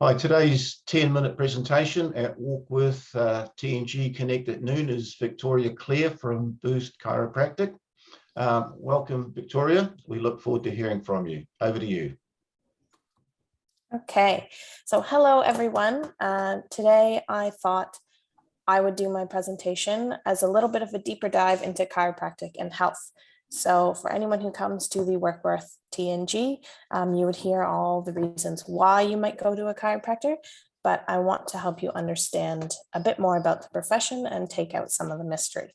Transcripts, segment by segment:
Hi, today's 10-minute presentation at Warkworth TNG Connect at noon is Victoria Clare from Boost Chiropractic. Welcome, Victoria. We look forward to hearing from you. Over to you. Okay, so hello everyone. Today I thought I would do my presentation as a little bit of a deeper dive into chiropractic and health. So for anyone who comes to the Warkworth TNG, you would hear all the reasons why you might go to a chiropractor, but I want to help you understand a bit more about the profession and take out some of the mystery.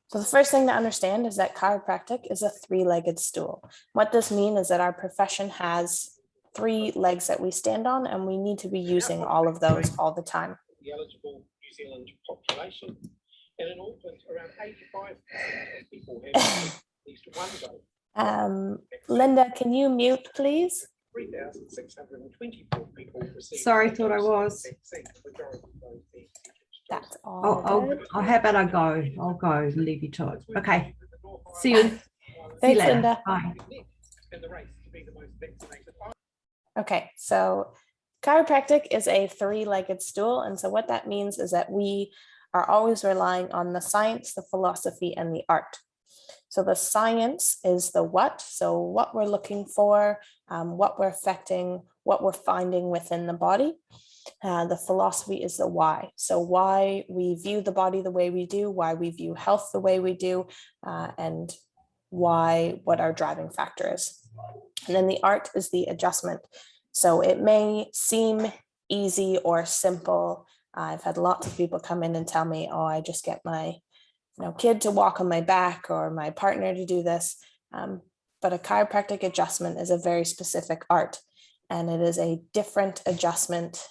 So the first thing to understand is that chiropractic is a three-legged stool. What this means is that our profession has three legs that we stand on, and we need to be using all of those all the time. The eligible New Zealand population, and in Auckland, around 85% of people have at least one dose. Linda, can you mute, please? 3,624 people received. Sorry, thought I was. That's all. How about I go? I'll go, leave you to it. Okay. See you. Thanks, See you later. Linda. Bye. Okay, so chiropractic is a three-legged stool. And so what that means is that we are always relying on the science, the philosophy, and the art. So the science is the what, so what we're looking for, what we're affecting, what we're finding within the body. The philosophy is the why. So why we view the body the way we do, why we view health the way we do, and what our driving factor is. And then the art is the adjustment. So it may seem easy or simple. I've had lots of people come in and tell me, oh, I just get my kid to walk on my back or my partner to do this. But a chiropractic adjustment is a very specific art, and it is a different adjustment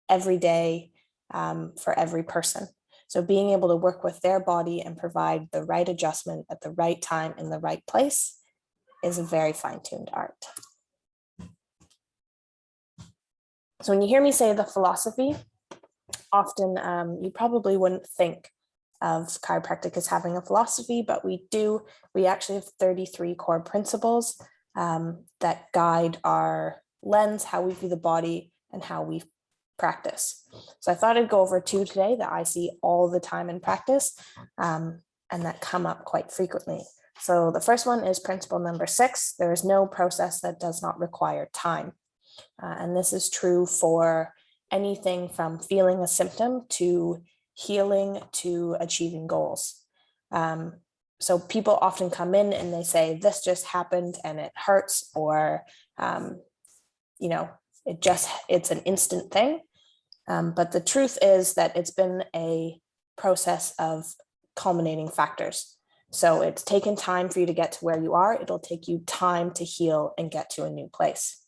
every day for every person. So being able to work with their body and provide the right adjustment at the right time in the right place is a very fine-tuned art. So when you hear me say the philosophy, often you probably wouldn't think of chiropractic as having a philosophy, but we do. We actually have 33 core principles that guide our lens, how we view the body, and how we practice. So I thought I'd go over two today that I see all the time in practice and that come up quite frequently. So the first one is principle number 6. There is no process that does not require time. And this is true for anything from feeling a symptom to healing to achieving goals. So people often come in and they say, this just happened and it hurts, or, it's an instant thing. But the truth is that it's been a process of culminating factors. So it's taken time for you to get to where you are. It'll take you time to heal and get to a new place.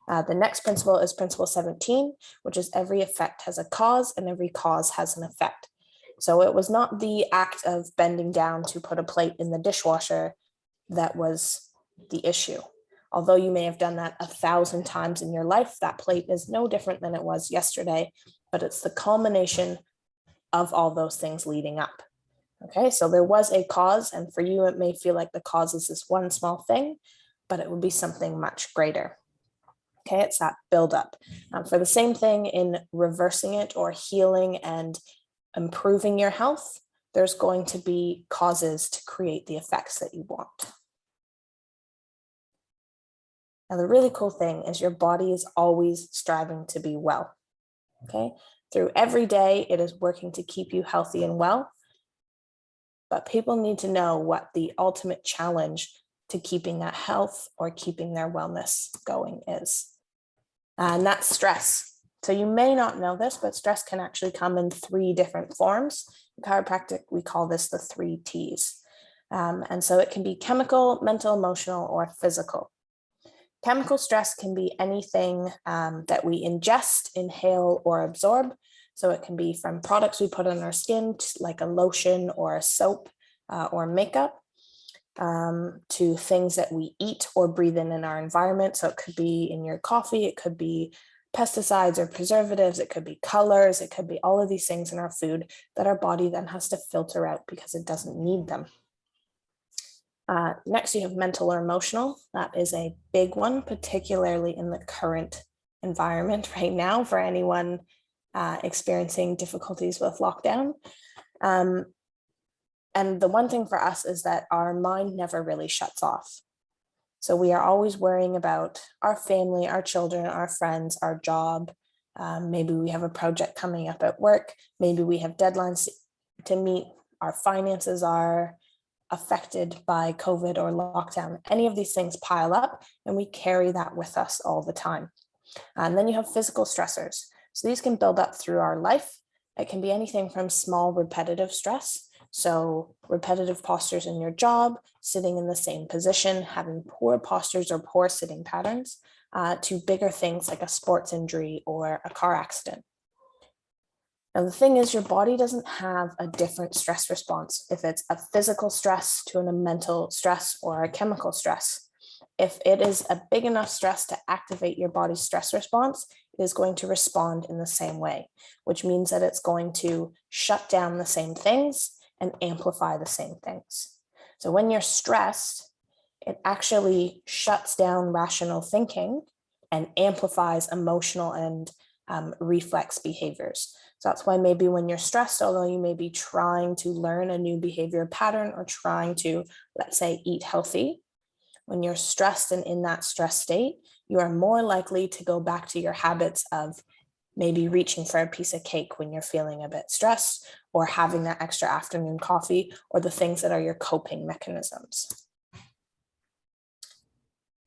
The next principle is principle 17, which is every effect has a cause and every cause has an effect. So it was not the act of bending down to put a plate in the dishwasher that was the issue. Although you may have done that 1,000 times in your life, that plate is no different than it was yesterday, but it's the culmination of all those things leading up. Okay, so there was a cause, and for you, it may feel like the cause is this one small thing, but it would be something much greater. Okay, it's that buildup. For the same thing in reversing it or healing and improving your health, there's going to be causes to create the effects that you want. Now, the really cool thing is your body is always striving to be well. Okay, through every day, it is working to keep you healthy and well. But people need to know what the ultimate challenge to keeping that health or keeping their wellness going is. And that's stress. So you may not know this, but stress can actually come in 3 different forms. In chiropractic, we call this the 3 T's. And so it can be chemical, mental, emotional, or physical. Chemical stress can be anything that we ingest, inhale, or absorb. So it can be from products we put on our skin, like a lotion or a soap or makeup, to things that we eat or breathe in our environment. So it could be in your coffee, it could be pesticides or preservatives, it could be colors, it could be all of these things in our food that our body then has to filter out because it doesn't need them. Next, you have mental or emotional. That is a big one, particularly in the current environment right now for anyone experiencing difficulties with lockdown. And the one thing for us is that our mind never really shuts off. So we are always worrying about our family, our children, our friends, our job. Maybe we have a project coming up at work. Maybe we have deadlines to meet. Our finances are affected by COVID or lockdown. Any of these things pile up and we carry that with us all the time. And then you have physical stressors. So these can build up through our life. It can be anything from small repetitive stress. So repetitive postures in your job, sitting in the same position, having poor postures or poor sitting patterns, to bigger things like a sports injury or a car accident. Now, the thing is, your body doesn't have a different stress response if it's a physical stress to a mental stress or a chemical stress. If it is a big enough stress to activate your body's stress response, it is going to respond in the same way, which means that it's going to shut down the same things and amplify the same things. So when you're stressed, it actually shuts down rational thinking and amplifies emotional and reflex behaviors. So that's why maybe when you're stressed, although you may be trying to learn a new behavior pattern or trying to, let's say, eat healthy, when you're stressed and in that stress state, you are more likely to go back to your habits of maybe reaching for a piece of cake when you're feeling a bit stressed, or having that extra afternoon coffee, or the things that are your coping mechanisms.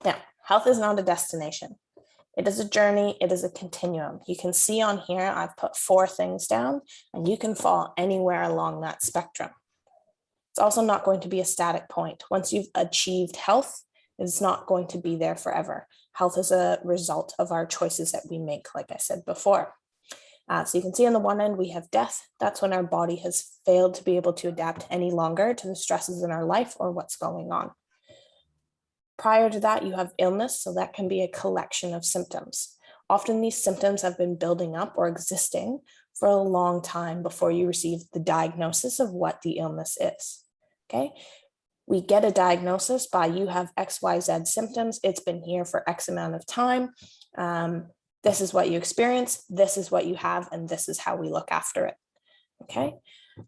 Now, health is not a destination. It is a journey, it is a continuum. You can see on here, I've put 4 things down, and you can fall anywhere along that spectrum. It's also not going to be a static point. Once you've achieved health, it's not going to be there forever. Health is a result of our choices that we make, like I said before. So you can see on the one end, we have death. That's when our body has failed to be able to adapt any longer to the stresses in our life or what's going on. Prior to that, you have illness. So that can be a collection of symptoms. Often these symptoms have been building up or existing for a long time before you receive the diagnosis of what the illness is. Okay. We get a diagnosis by you have XYZ symptoms. It's been here for X amount of time. This is what you experience. This is what you have. And this is how we look after it. Okay.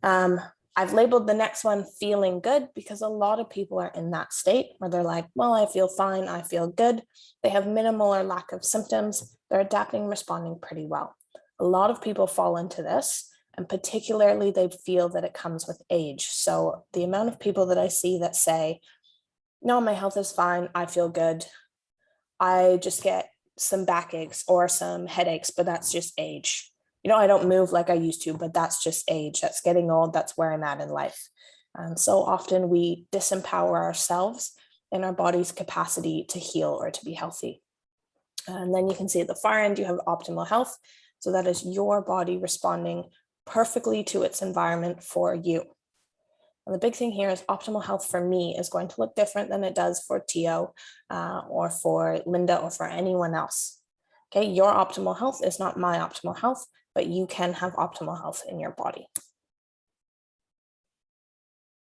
I've labeled the next one feeling good because a lot of people are in that state where they're like, well, I feel fine. I feel good. They have minimal or lack of symptoms. They're adapting, responding pretty well. A lot of people fall into this. And particularly, they feel that it comes with age. So the amount of people that I see that say, no, my health is fine, I feel good, I just get some backaches or some headaches, but that's just age. You know, I don't move like I used to, but that's just age. That's getting old. That's where I'm at in life. And so often we disempower ourselves in our body's capacity to heal or to be healthy. And then you can see at the far end, you have optimal health. So that is your body responding perfectly to its environment for you. And the big thing here is optimal health for me is going to look different than it does for Tio or for Linda or for anyone else. Okay, your optimal health is not my optimal health, but you can have optimal health in your body.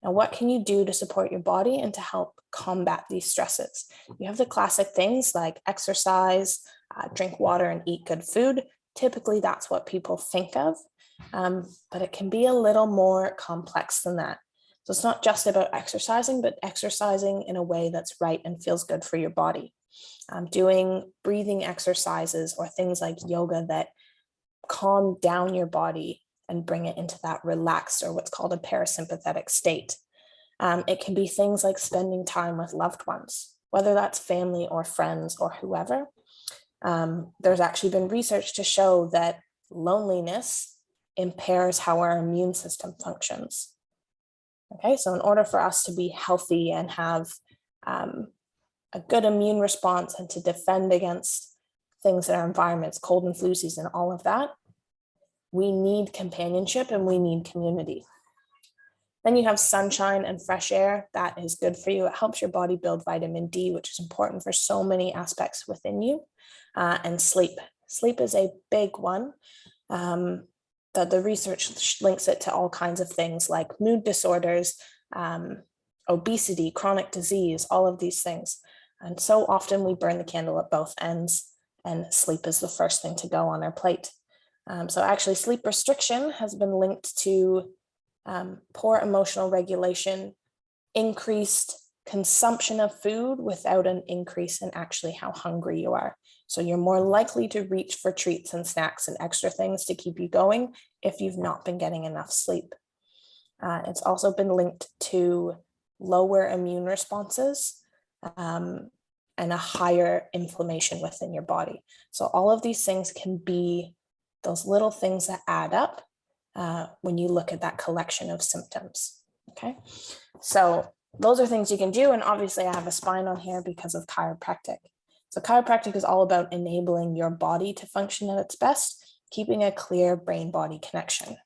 Now, what can you do to support your body and to help combat these stresses? You have the classic things like exercise, drink water, and eat good food. Typically, that's what people think of. But it can be a little more complex than that. So it's not just about exercising, but exercising in a way that's right and feels good for your body. Doing breathing exercises or things like yoga that calm down your body and bring it into that relaxed or what's called a parasympathetic state. It can be things like spending time with loved ones, whether that's family or friends or whoever. There's actually been research to show that loneliness impairs how our immune system functions. Okay, so in order for us to be healthy and have a good immune response and to defend against things in our environments, cold and flu season, all of that, we need companionship and we need community. Then you have sunshine and fresh air. That is good for you. It helps your body build vitamin D, which is important for so many aspects within you. And sleep. Sleep is a big one. That the research links it to all kinds of things like mood disorders, obesity, chronic disease, all of these things. And so often we burn the candle at both ends, and sleep is the first thing to go on our plate. So actually sleep restriction has been linked to poor emotional regulation, increased consumption of food without an increase in actually how hungry you are. So you're more likely to reach for treats and snacks and extra things to keep you going if you've not been getting enough sleep. It's also been linked to lower immune responses and a higher inflammation within your body. So all of these things can be those little things that add up when you look at that collection of symptoms. Okay, so those are things you can do. And obviously I have a spine on here because of chiropractic. So chiropractic is all about enabling your body to function at its best, keeping a clear brain-body connection.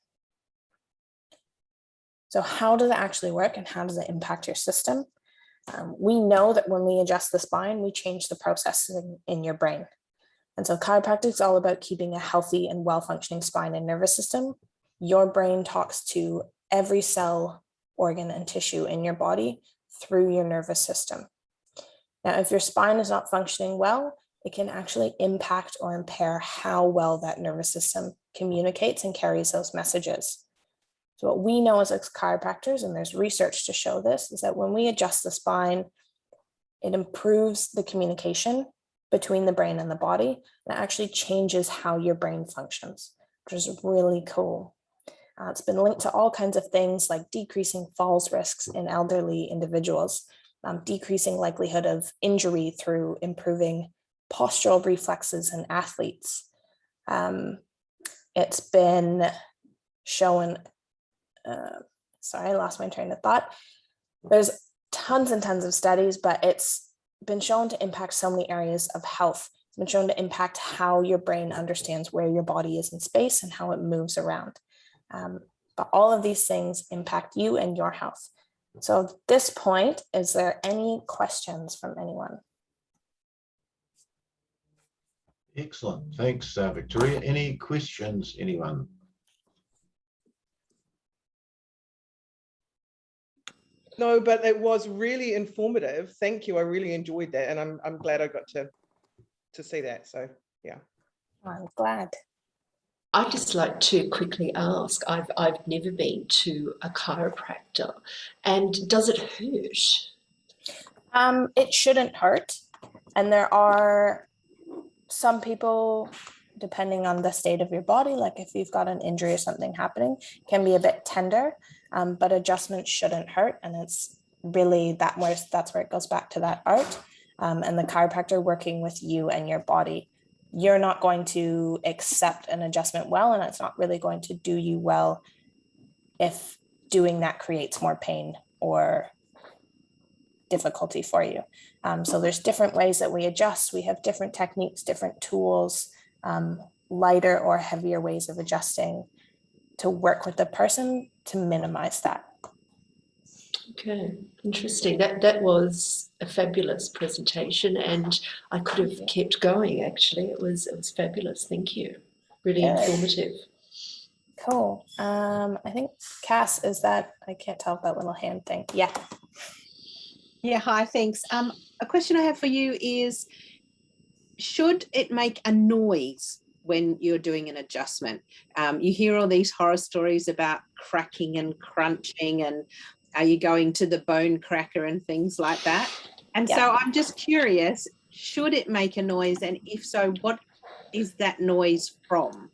So how does it actually work and how does it impact your system? We know that when we adjust the spine, we change the processing in your brain. And so chiropractic is all about keeping a healthy and well-functioning spine and nervous system. Your brain talks to every cell, organ, and tissue in your body through your nervous system. Now, if your spine is not functioning well, it can actually impact or impair how well that nervous system communicates and carries those messages. So what we know as chiropractors, and there's research to show this, is that when we adjust the spine, it improves the communication between the brain and the body, and it actually changes how your brain functions, which is really cool. It's been linked to all kinds of things like decreasing falls risks in elderly individuals, decreasing likelihood of injury through improving postural reflexes in athletes. It's been shown, sorry, I lost my train of thought. There's tons and tons of studies, but it's been shown to impact so many areas of health. It's been shown to impact how your brain understands where your body is in space and how it moves around. But all of these things impact you and your health. So at this point, is there any questions from anyone? Excellent. Thanks, Victoria. Any questions, anyone? No, but it was really informative. Thank you. I really enjoyed that, and I'm glad I got to see that. So yeah, I'm glad. I'd just like to quickly ask, I've never been to a chiropractor, and does it hurt? It shouldn't hurt. And there are some people, depending on the state of your body, like if you've got an injury or something happening, can be a bit tender, but adjustments shouldn't hurt. And it's really that's where it goes back to that art and the chiropractor working with you and your body. You're not going to accept an adjustment well, and it's not really going to do you well if doing that creates more pain or difficulty for you. So there's different ways that we adjust. We have different techniques, different tools, lighter or heavier ways of adjusting to work with the person to minimize that. Okay, interesting. That was a fabulous presentation, and I could have kept going. Actually, it was fabulous. Thank you. Really informative. Cool. I think Cass, is that, I can't tell that little hand thing. Yeah. Yeah, hi, thanks. A question I have for you is, should it make a noise when you're doing an adjustment? You hear all these horror stories about cracking and crunching, and are you going to the bone cracker and things like that? And so I'm just curious, should it make a noise? And if so, what is that noise from?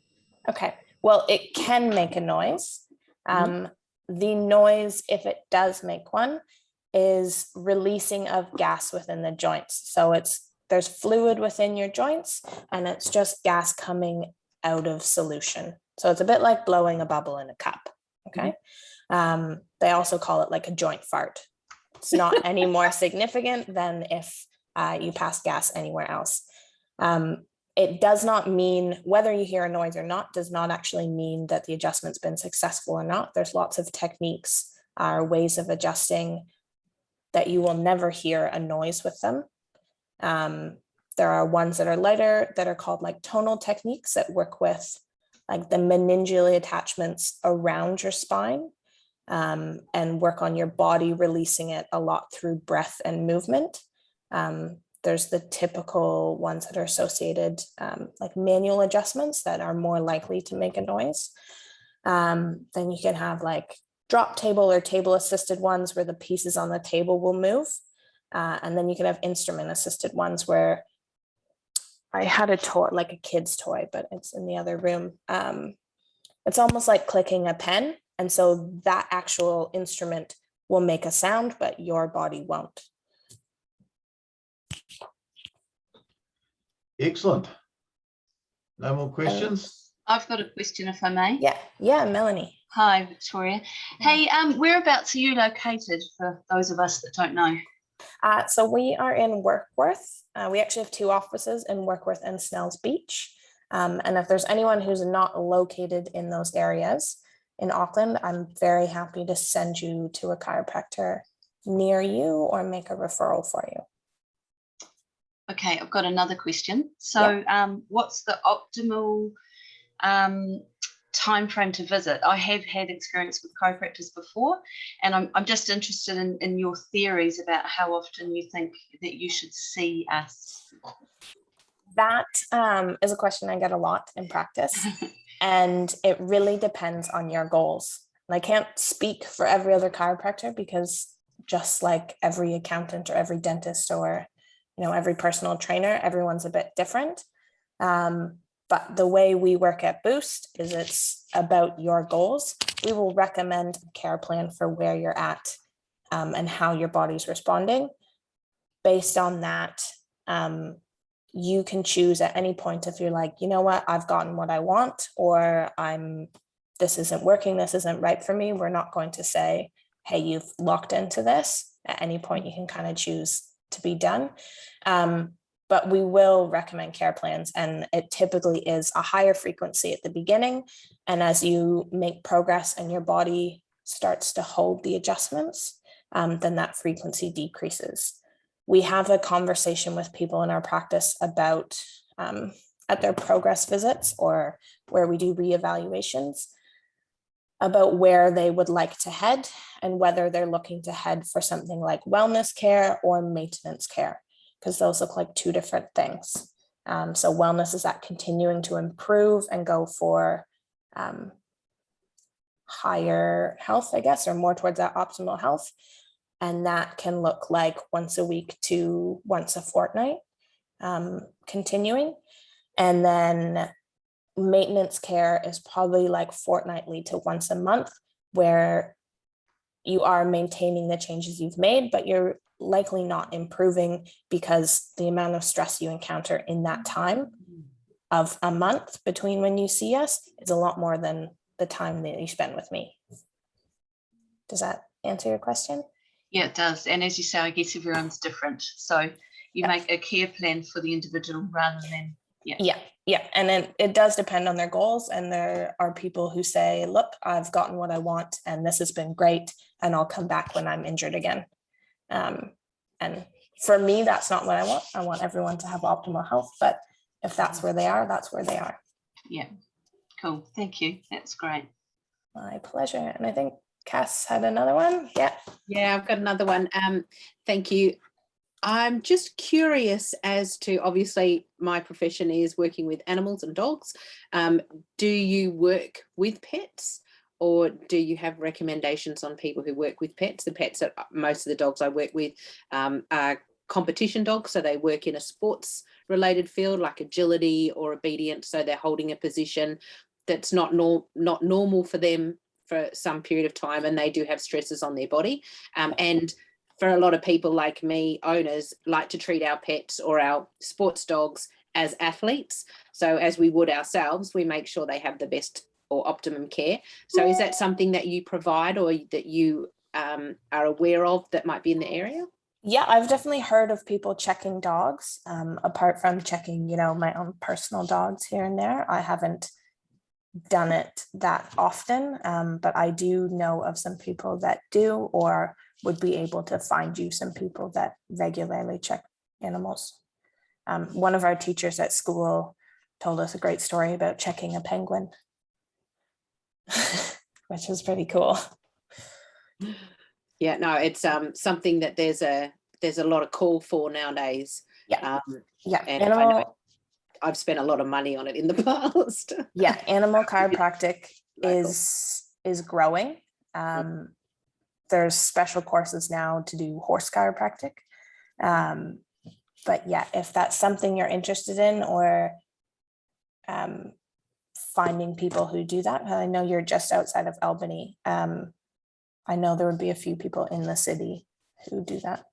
Okay, well, it can make a noise. The noise, if it does make one, is releasing of gas within the joints. So there's fluid within your joints, and it's just gas coming out of solution. So it's a bit like blowing a bubble in a cup. Okay. They also call it like a joint fart. It's not any more significant than if you pass gas anywhere else. It does not mean, whether you hear a noise or not, does not actually mean that the adjustment's been successful or not. There's lots of techniques or ways of adjusting that you will never hear a noise with them. There are ones that are lighter that are called like tonal techniques that work with like the meningeal attachments around your spine. and work on your body, releasing it a lot through breath and movement. There's the typical ones that are associated, like manual adjustments that are more likely to make a noise. Then you can have like drop table or table assisted ones where the pieces on the table will move. And then you can have instrument assisted ones where I had a toy, like a kid's toy, but it's in the other room. It's almost like clicking a pen. And so that actual instrument will make a sound, but your body won't. Excellent. No more questions? I've got a question, if I may. Yeah, Melanie. Hi, Victoria. Hey, whereabouts are you located for those of us that don't know? So we are in Warkworth. We actually have 2 offices in Warkworth and Snells Beach. And if there's anyone who's not located in those areas in Auckland, I'm very happy to send you to a chiropractor near you or make a referral for you. Okay, I've got another question. So what's the optimal time frame to visit? I have had experience with chiropractors before, and I'm just interested in your theories about how often you think that you should see us. That is a question I get a lot in practice, and it really depends on your goals. And I can't speak for every other chiropractor because just like every accountant or every dentist or every personal trainer, everyone's a bit different. But the way we work at Boost is it's about your goals. We will recommend a care plan for where you're at and how your body's responding. Based on that, you can choose at any point if you're like, you know what, I've gotten what I want, or this isn't working, this isn't right for me. We're not going to say, hey, you've locked into this. At any point, you can kind of choose to be done. But we will recommend care plans, and it typically is a higher frequency at the beginning. And as you make progress and your body starts to hold the adjustments, then that frequency decreases. We have a conversation with people in our practice about at their progress visits or where we do reevaluations about where they would like to head and whether they're looking to head for something like wellness care or maintenance care, because those look like 2 different things. So wellness is that continuing to improve and go for higher health, I guess, or more towards that optimal health. And that can look like once a week to once a fortnight, continuing. And then maintenance care is probably like fortnightly to once a month, where you are maintaining the changes you've made, but you're likely not improving because the amount of stress you encounter in that time of a month between when you see us is a lot more than the time that you spend with me. Does that answer your question? Yeah, it does. And as you say, I guess everyone's different. So you make a care plan for the individual rather than, Yeah. And then it does depend on their goals. And there are people who say, look, I've gotten what I want and this has been great, and I'll come back when I'm injured again. And for me, that's not what I want. I want everyone to have optimal health, but if that's where they are, that's where they are. Yeah, cool. Thank you. That's great. My pleasure. And I think Cass had another one. Yeah, I've got another one. Thank you. I'm just curious as to, obviously my profession is working with animals and dogs. Do you work with pets, or do you have recommendations on people who work with pets? The pets that most of the dogs I work with are competition dogs, so they work in a sports related field like agility or obedience, so they're holding a position that's not normal for them for some period of time, and they do have stresses on their body. And for a lot of people like me, owners like to treat our pets or our sports dogs as athletes. So as we would ourselves, we make sure they have the best or optimum care. So is that something that you provide or that you are aware of that might be in the area? Yeah, I've definitely heard of people checking dogs. Apart from checking, my own personal dogs here and there, I haven't done it that often, but I do know of some people that do, or would be able to find you some people that regularly check animals. One of our teachers at school told us a great story about checking a penguin, which was pretty cool. Yeah, no, it's something that there's a lot of call for nowadays. Yeah. Yeah, and I know animal, I've spent a lot of money on it in the past. yeah, animal chiropractic Michael. is growing. There's special courses now to do horse chiropractic. But yeah, if that's something you're interested in, or finding people who do that, I know you're just outside of Albany. I know there would be a few people in the city who do that.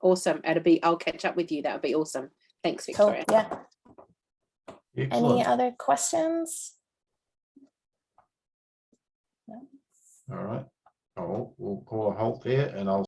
Awesome. I'll catch up with you. That would be awesome. Thanks, Cool. Victoria. Yeah. Excellent. Any other questions? No? All right. We'll call a halt there, and I'll